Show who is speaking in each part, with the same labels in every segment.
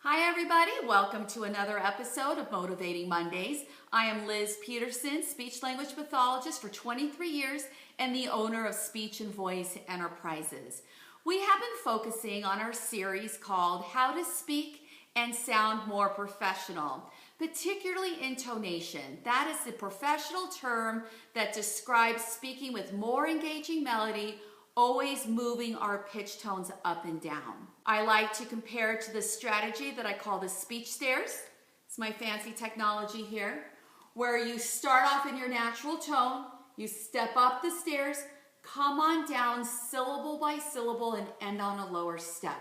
Speaker 1: Hi everybody, welcome to another episode of Motivating Mondays. I am Liz Peterson, speech language pathologist for 23 years and the owner of Speech and Voice Enterprises. We have been focusing on our series called How to Speak and Sound More Professional, particularly intonation. That is the professional term that describes speaking with more engaging melody, always moving our pitch tones up and down. I like to compare it to the strategy that I call the speech stairs. It's my fancy technology here, where you start off in your natural tone, you step up the stairs, come on down syllable by syllable and end on a lower step.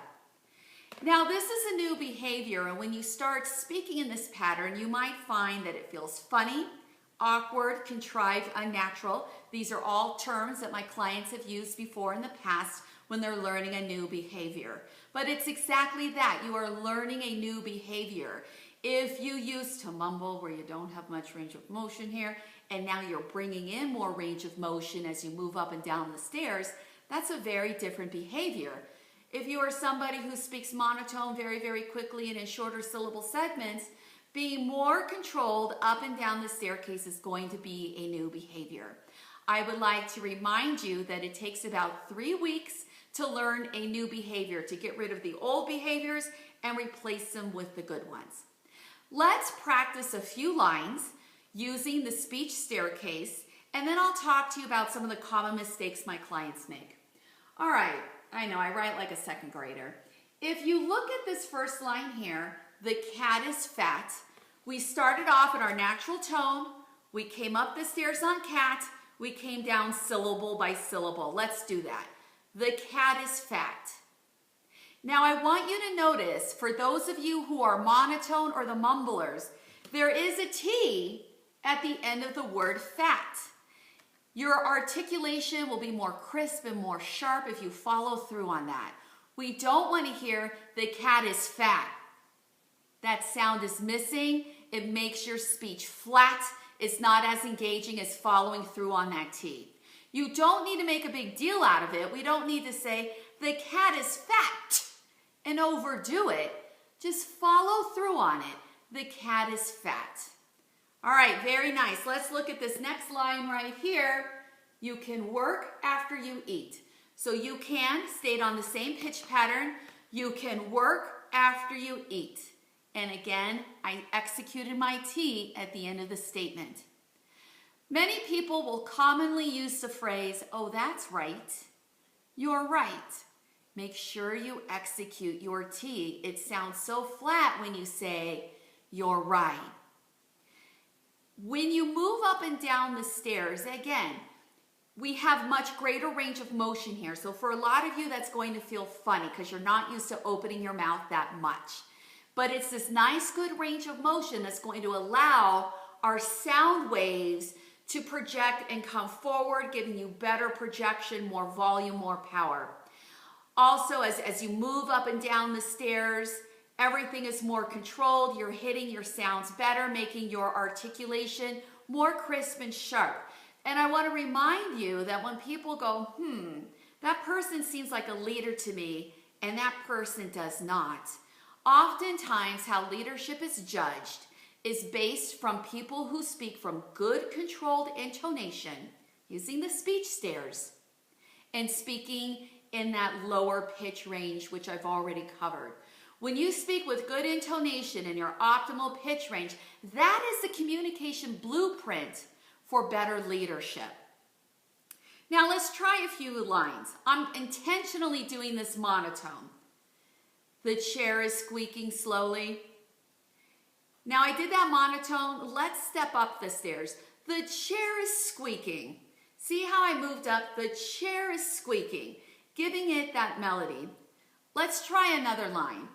Speaker 1: Now this is a new behavior, and when you start speaking in this pattern, you might find that it feels funny, awkward, contrived, unnatural. These are all terms that my clients have used before in the past when they're learning a new behavior. But it's exactly that. You are learning a new behavior. If you used to mumble where you don't have much range of motion here, and now you're bringing in more range of motion as you move up and down the stairs, that's a very different behavior. If you are somebody who speaks monotone very, very quickly and in shorter syllable segments, being more controlled up and down the staircase is going to be a new behavior. I would like to remind you that it takes about 3 weeks to learn a new behavior, to get rid of the old behaviors and replace them with the good ones. Let's practice a few lines using the speech staircase, and then I'll talk to you about some of the common mistakes my clients make. All right, I know I write like a second grader. If you look at this first line here, the cat is fat. We started off in our natural tone. We came up the stairs on cat. We came down syllable by syllable. Let's do that. The cat is fat. Now I want you to notice, for those of you who are monotone or the mumblers, there is a T at the end of the word fat. Your articulation will be more crisp and more sharp if you follow through on that. We don't want to hear the cat is fat. That sound is missing. It makes your speech flat. It's not as engaging as following through on that T. You don't need to make a big deal out of it. We don't need to say, the cat is fat, and overdo it. Just follow through on it. The cat is fat. All right, very nice. Let's look at this next line right here. You can work after you eat. So you can, stayed on the same pitch pattern, you can work after you eat. And again, I executed my T at the end of the statement. Many people will commonly use the phrase, oh, that's right. You're right. Make sure you execute your T. It sounds so flat when you say, you're right. When you move up and down the stairs, again, we have much greater range of motion here. So for a lot of you, that's going to feel funny because you're not used to opening your mouth that much. But it's this nice, good range of motion that's going to allow our sound waves to project and come forward, giving you better projection, more volume, more power. Also, as you move up and down the stairs, everything is more controlled. You're hitting your sounds better, making your articulation more crisp and sharp. And I want to remind you that when people go, that person seems like a leader to me, and that person does not. Oftentimes, how leadership is judged is based from people who speak from good controlled intonation, using the speech stairs, and speaking in that lower pitch range, which I've already covered. When you speak with good intonation in your optimal pitch range, that is the communication blueprint for better leadership. Now let's try a few lines. I'm intentionally doing this monotone. The chair is squeaking slowly. Now I did that monotone. Let's step up the stairs. The chair is squeaking. See how I moved up? The chair is squeaking, giving it that melody. Let's try another line.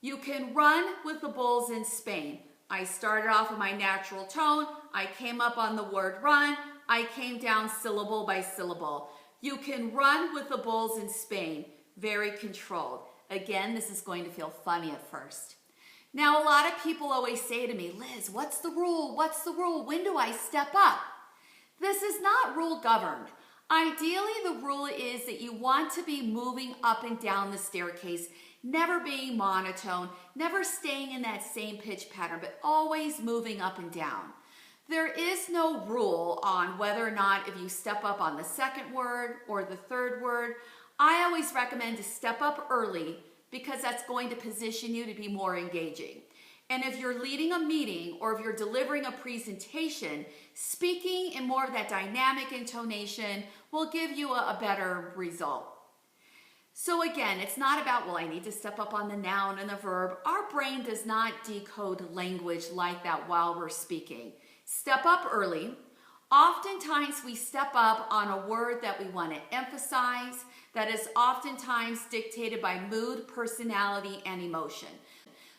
Speaker 1: You can run with the bulls in Spain. I started off with my natural tone. I came up on the word run. I came down syllable by syllable. You can run with the bulls in Spain. Very controlled. Again, this is going to feel funny at first. Now, a lot of people always say to me, Liz, what's the rule? What's the rule? When do I step up? This is not rule governed. Ideally, the rule is that you want to be moving up and down the staircase, never being monotone, never staying in that same pitch pattern, but always moving up and down. There is no rule on whether or not if you step up on the second word or the third word. I always recommend to step up early because that's going to position you to be more engaging. And if you're leading a meeting or if you're delivering a presentation, speaking in more of that dynamic intonation will give you a better result. So again, it's not about, well, I need to step up on the noun and the verb. Our brain does not decode language like that while we're speaking. Step up early. Oftentimes we step up on a word that we want to emphasize that is oftentimes dictated by mood, personality, and emotion.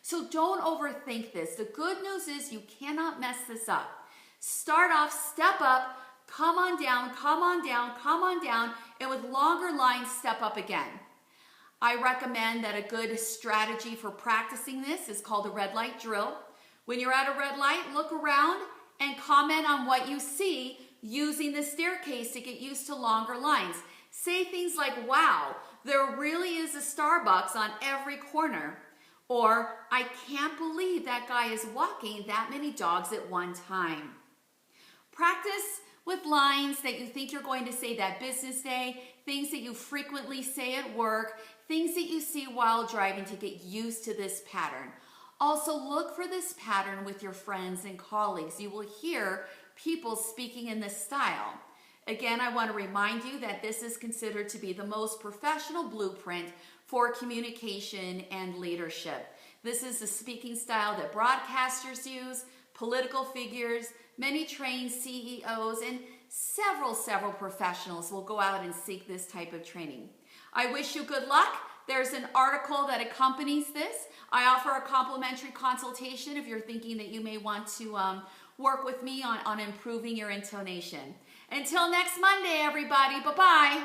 Speaker 1: So don't overthink this. The good news is you cannot mess this up. Start off, step up, come on down, come on down, come on down, and with longer lines, step up again. I recommend that a good strategy for practicing this is called a red light drill. When you're at a red light, look around and comment on what you see using the staircase to get used to longer lines. Say things like, wow, there really is a Starbucks on every corner. Or, I can't believe that guy is walking that many dogs at one time. Practice with lines that you think you're going to say that business day, things that you frequently say at work, things that you see while driving to get used to this pattern. Also, look for this pattern with your friends and colleagues. You will hear people speaking in this style. Again, I want to remind you that this is considered to be the most professional blueprint for communication and leadership. This is the speaking style that broadcasters use, political figures, many trained CEOs, and several professionals will go out and seek this type of training. I wish you good luck. There's an article that accompanies this. I offer a complimentary consultation if you're thinking that you may want to work with me on improving your intonation. Until next Monday, everybody. Bye-bye.